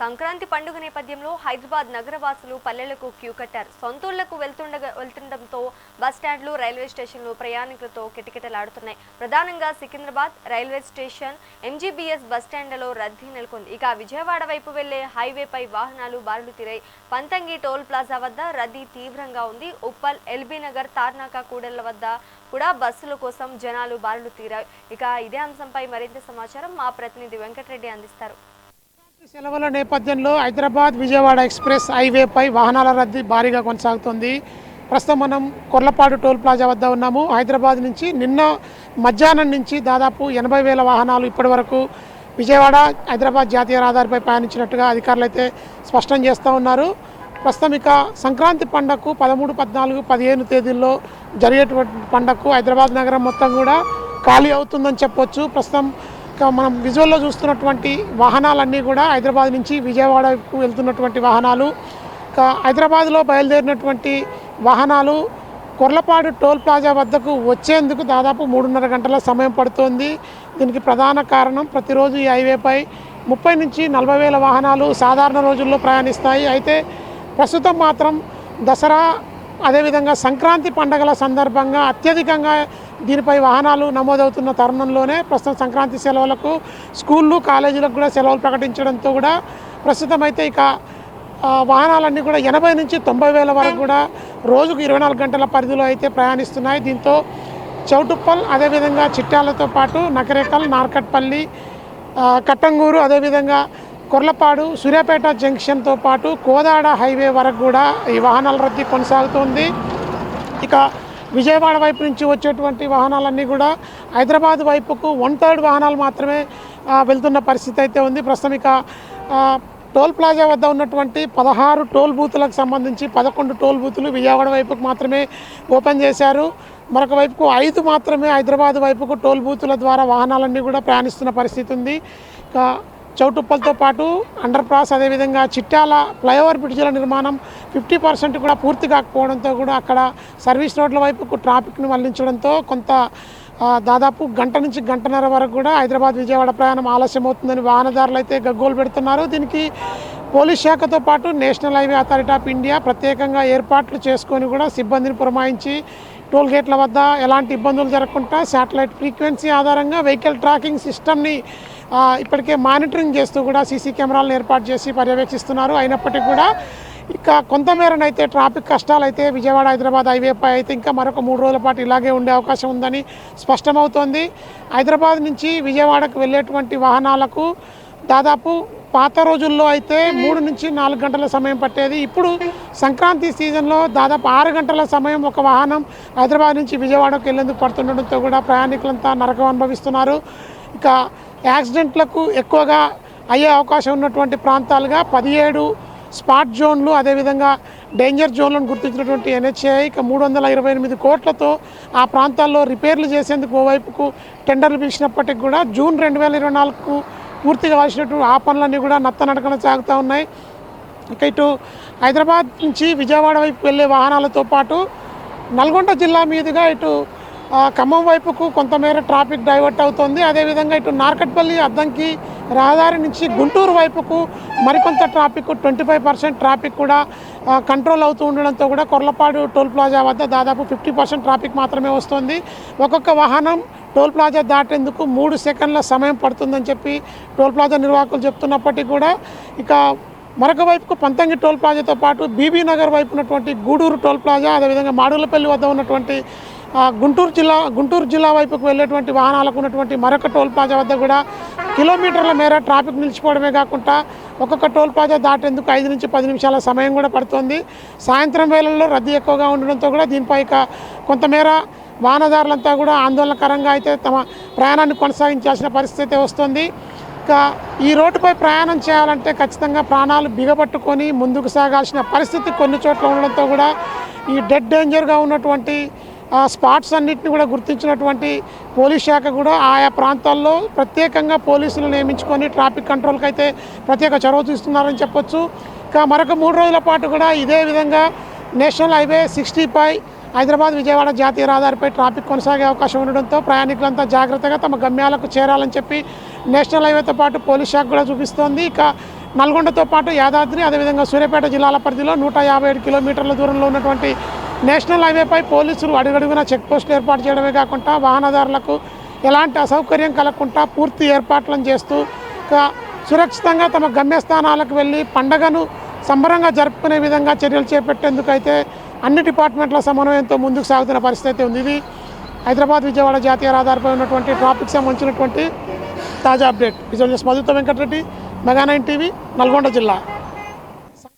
సంక్రాంతి పండుగ నేపథ్యంలో హైదరాబాద్ నగరవాసులు పల్లెలకు క్యూ కట్టారు. సొంతూళ్లకు వెళ్తుండటంతో బస్టాండ్లు, రైల్వే స్టేషన్లు ప్రయాణికులతో కిటకిటలాడుతున్నాయి. ప్రధానంగా సికింద్రాబాద్ రైల్వే స్టేషన్, ఎంజీబీఎస్ బస్టాండ్లలో రద్దీ నెలకొంది. ఇక విజయవాడ వైపు వెళ్లే హైవేపై వాహనాలు బారులు తీరాయి. పంతంగి టోల్ ప్లాజా వద్ద రద్దీ తీవ్రంగా ఉంది. ఉప్పల్, ఎల్బీ నగర్, తార్నాక కూడళ్ల వద్ద కూడా బస్సుల కోసం జనాలు బారులు తీరాయి. ఇక ఇదే అంశంపై మరింత సమాచారం మా ప్రతినిధి వెంకటరెడ్డి అందిస్తారు. సెలవుల నేపథ్యంలో హైదరాబాద్ విజయవాడ ఎక్స్ప్రెస్ హైవేపై వాహనాల రద్దీ భారీగా కొనసాగుతుంది. ప్రస్తుతం మనం కొర్లపాడు టోల్ ప్లాజా వద్ద ఉన్నాము. హైదరాబాద్ నుంచి నిన్న మధ్యాహ్నం నుంచి దాదాపు 80,000 వాహనాలు ఇప్పటి వరకు విజయవాడ హైదరాబాద్ జాతీయ రహదారిపై ప్రయాణించినట్టుగా అధికారులు అయితే స్పష్టం చేస్తూ ఉన్నారు. ప్రస్తుతం ఇక సంక్రాంతి పండగకు 13, 14, 15 తేదీల్లో జరిగేటువంటి పండగకు హైదరాబాద్ నగరం మొత్తం కూడా ఖాళీ అవుతుందని చెప్పొచ్చు. ప్రస్తుతం మనం విజువల్లో చూస్తున్నటువంటి వాహనాలన్నీ కూడా హైదరాబాద్ నుంచి విజయవాడకు వెళ్తున్నటువంటి వాహనాలు. హైదరాబాద్లో బయలుదేరినటువంటి వాహనాలు కొర్లపాడు టోల్ ప్లాజా వద్దకు వచ్చేందుకు దాదాపు 3.5 గంటల సమయం పడుతోంది. దీనికి ప్రధాన కారణం ప్రతిరోజు ఈ హైవేపై 30 నుంచి 40,000 వాహనాలు సాధారణ రోజుల్లో ప్రయాణిస్తాయి. అయితే ప్రస్తుతం మాత్రం దసరా అదేవిధంగా సంక్రాంతి పండుగల సందర్భంగా అత్యధికంగా దీనిపై వాహనాలు నమోదవుతున్న తరుణంలోనే ప్రస్తుతం సంక్రాంతి సెలవులకు స్కూళ్ళు, కాలేజీలకు కూడా సెలవులు ప్రకటించడంతో కూడా ప్రస్తుతం అయితే ఇక వాహనాలన్నీ కూడా 80 నుంచి 90,000 వరకు కూడా రోజుకు 24 గంటల పరిధిలో అయితే ప్రయాణిస్తున్నాయి. దీంతో చౌటుప్పల్, అదేవిధంగా చిట్యాలతో పాటు నకరేకల్, నార్కట్పల్లి, కట్టంగూరు, అదేవిధంగా కొర్లపాడు, సూర్యాపేట జంక్షన్తో పాటు కోదాడ హైవే వరకు కూడా ఈ వాహనాల రద్దీ కొనసాగుతుంది. ఇక విజయవాడ వైపు నుంచి వచ్చేటువంటి వాహనాలన్నీ కూడా హైదరాబాద్ వైపుకు 1/3 వాహనాలు మాత్రమే వెళ్తున్న పరిస్థితి అయితే ఉంది. ప్రస్తుతం ఇక టోల్ ప్లాజా వద్ద ఉన్నటువంటి 16 టోల్ బూతులకు సంబంధించి 11 టోల్ బూతులు విజయవాడ వైపుకు మాత్రమే ఓపెన్ చేశారు. మరొక వైపుకు 5 మాత్రమే హైదరాబాద్ వైపుకు టోల్ బూతుల ద్వారా వాహనాలన్నీ కూడా ప్రయాణిస్తున్న పరిస్థితి ఉంది. ఇక చౌటుప్పలతో పాటు అండర్ పాస్, అదేవిధంగా చిట్యాల ఫ్లైఓవర్ బ్రిడ్జిల నిర్మాణం 50% కూడా పూర్తి కాకపోవడంతో కూడా అక్కడ సర్వీస్ రోడ్ల వైపుకు ట్రాఫిక్ను మళ్లించడంతో కొంత దాదాపు గంట నుంచి గంటన్నర వరకు కూడా హైదరాబాద్ విజయవాడ ప్రయాణం ఆలస్యం అవుతుందని వాహనదారులు అయితే గగ్గోలు పెడుతున్నారు. దీనికి పోలీస్ శాఖతో పాటు national highway authority of India ప్రత్యేకంగా ఏర్పాట్లు చేసుకొని కూడా సిబ్బందిని పురమాయించి టోల్ గేట్ల వద్ద ఎలాంటి ఇబ్బందులు జరగకుండా శాటిలైట్ ఫ్రీక్వెన్సీ ఆధారంగా వెహికల్ ట్రాకింగ్ సిస్టమ్ని ఇప్పటికే మానిటరింగ్ చేస్తూ కూడా సీసీ కెమెరాలను ఏర్పాటు చేసి పర్యవేక్షిస్తున్నారు. అయినప్పటికీ కూడా ఇక కొంతమేరనైతే ట్రాఫిక్ కష్టాలు అయితే విజయవాడ హైదరాబాద్ హైవేపై అయితే ఇంకా మరొక 3 రోజుల పాటు ఇలాగే ఉండే అవకాశం ఉందని స్పష్టమవుతోంది. హైదరాబాద్ నుంచి విజయవాడకు వెళ్ళేటువంటి వాహనాలకు దాదాపు పాత రోజుల్లో అయితే 3 నుంచి 4 గంటల సమయం పట్టేది. ఇప్పుడు సంక్రాంతి సీజన్లో దాదాపు 6 గంటల సమయం ఒక వాహనం హైదరాబాద్ నుంచి విజయవాడకు వెళ్ళేందుకు పడుతుండడంతో కూడా ప్రయాణికులంతా నరకం అనుభవిస్తున్నారు. ఇక యాక్సిడెంట్లకు ఎక్కువగా అయ్యే అవకాశం ఉన్నటువంటి ప్రాంతాలుగా 17 స్పాట్ జోన్లు, అదేవిధంగా డేంజర్ జోన్లను గుర్తించినటువంటి ఎన్హెచ్ఏఐ ఇక 328 కోట్లతో ఆ ప్రాంతాల్లో రిపేర్లు చేసేందుకు ఓవైపుకు టెండర్లు పిలిచినప్పటికీ కూడా జూన్ 2024కు పూర్తి కావాల్సినటువంటి ఆ పనులన్నీ కూడా నత్తనడకన సాగుతూ ఉన్నాయి. ఇక ఇటు హైదరాబాద్ నుంచి విజయవాడ వైపు వెళ్ళే వాహనాలతో పాటు నల్గొండ జిల్లా మీదుగా ఇటు ఖమ్మం వైపుకు కొంతమేర ట్రాఫిక్ డైవర్ట్ అవుతుంది. అదేవిధంగా ఇటు నార్కట్పల్లి, అద్దంకి రహదారి నుంచి గుంటూరు వైపుకు మరికొంత ట్రాఫిక్ 25% ట్రాఫిక్ కూడా కంట్రోల్ అవుతూ ఉండడంతో కూడా కొర్లపాడు టోల్ ప్లాజా వద్ద దాదాపు 50% ట్రాఫిక్ మాత్రమే వస్తుంది. ఒక్కొక్క వాహనం టోల్ ప్లాజా దాటేందుకు 3 సెకండ్ల సమయం పడుతుందని చెప్పి టోల్ ప్లాజా నిర్వాహకులు చెప్తున్నప్పటికీ కూడా ఇక మరొక వైపుకు పంతంగి టోల్ ప్లాజాతో పాటు బీబీ నగర్ వైపు ఉన్నటువంటి గూడూరు టోల్ ప్లాజా, అదేవిధంగా మాడుగులపల్లి వద్ద ఉన్నటువంటి గుంటూరు జిల్లా వైపుకు వెళ్ళేటువంటి వాహనాలకు ఉన్నటువంటి మరొక టోల్ ప్లాజా వద్ద కూడా కిలోమీటర్ల మేర ట్రాఫిక్ నిలిచిపోవడమే కాకుండా ఒక్కొక్క టోల్ ప్లాజా దాటేందుకు 5 నుంచి 10 నిమిషాల సమయం కూడా పడుతుంది. సాయంత్రం వేళల్లో రద్దీ ఎక్కువగా ఉండడంతో కూడా దీనిపై కొంతమేర వాహనదారులంతా కూడా ఆందోళనకరంగా అయితే తమ ప్రయాణాన్ని కొనసాగించాల్సిన పరిస్థితి వస్తుంది. ఇక ఈ రోడ్డుపై ప్రయాణం చేయాలంటే ఖచ్చితంగా ప్రాణాలు బిగపట్టుకొని ముందుకు సాగాల్సిన పరిస్థితి కొన్ని చోట్ల ఉండడంతో కూడా ఈ డెడ్ డేంజర్గా ఉన్నటువంటి స్పాట్స్ అన్నింటినీ కూడా గుర్తించినటువంటి పోలీస్ శాఖ కూడా ఆయా ప్రాంతాల్లో ప్రత్యేకంగా పోలీసులు నియమించుకొని ట్రాఫిక్ కంట్రోల్కి అయితే ప్రత్యేక చొరవ తీసుకున్నారని చెప్పొచ్చు. ఇక మరొక 3 రోజుల పాటు కూడా ఇదే విధంగా నేషనల్ హైవే 60పై హైదరాబాద్ విజయవాడ జాతీయ రహదారిపై ట్రాఫిక్ కొనసాగే అవకాశం ఉండడంతో ప్రయాణికులంతా జాగ్రత్తగా తమ గమ్యాలకు చేరాలని చెప్పి నేషనల్ హైవేతో పాటు పోలీస్ శాఖ కూడా చూపిస్తోంది. ఇక నల్గొండతో పాటు యాదాద్రి అదేవిధంగా సూర్యాపేట జిల్లాల పరిధిలో 157 కిలోమీటర్ల దూరంలో ఉన్నటువంటి నేషనల్ హైవేపై పోలీసులు అడుగడుగునా చెక్ పోస్టులు ఏర్పాటు చేయడమే కాకుండా వాహనదారులకు ఎలాంటి అసౌకర్యం కలగకుండా పూర్తి ఏర్పాట్లను చేస్తూ సురక్షితంగా తమ గమ్యస్థానాలకు వెళ్ళి పండగను సంబరంగా జరుపుకునే విధంగా చర్యలు చేపట్టేందుకు అయితే అన్ని డిపార్ట్మెంట్ల సమన్వయంతో ముందుకు సాగుతున్న పరిస్థితి ఉంది. ఇది హైదరాబాద్ విజయవాడ జాతీయ రహదారిపై ఉన్నటువంటి ట్రాఫిక్ సంబంధించినటువంటి తాజా అప్డేట్. విజువల్ మధుతో వెంకటరెడ్డి, మెగా 9 టీవీ, నల్గొండ జిల్లా.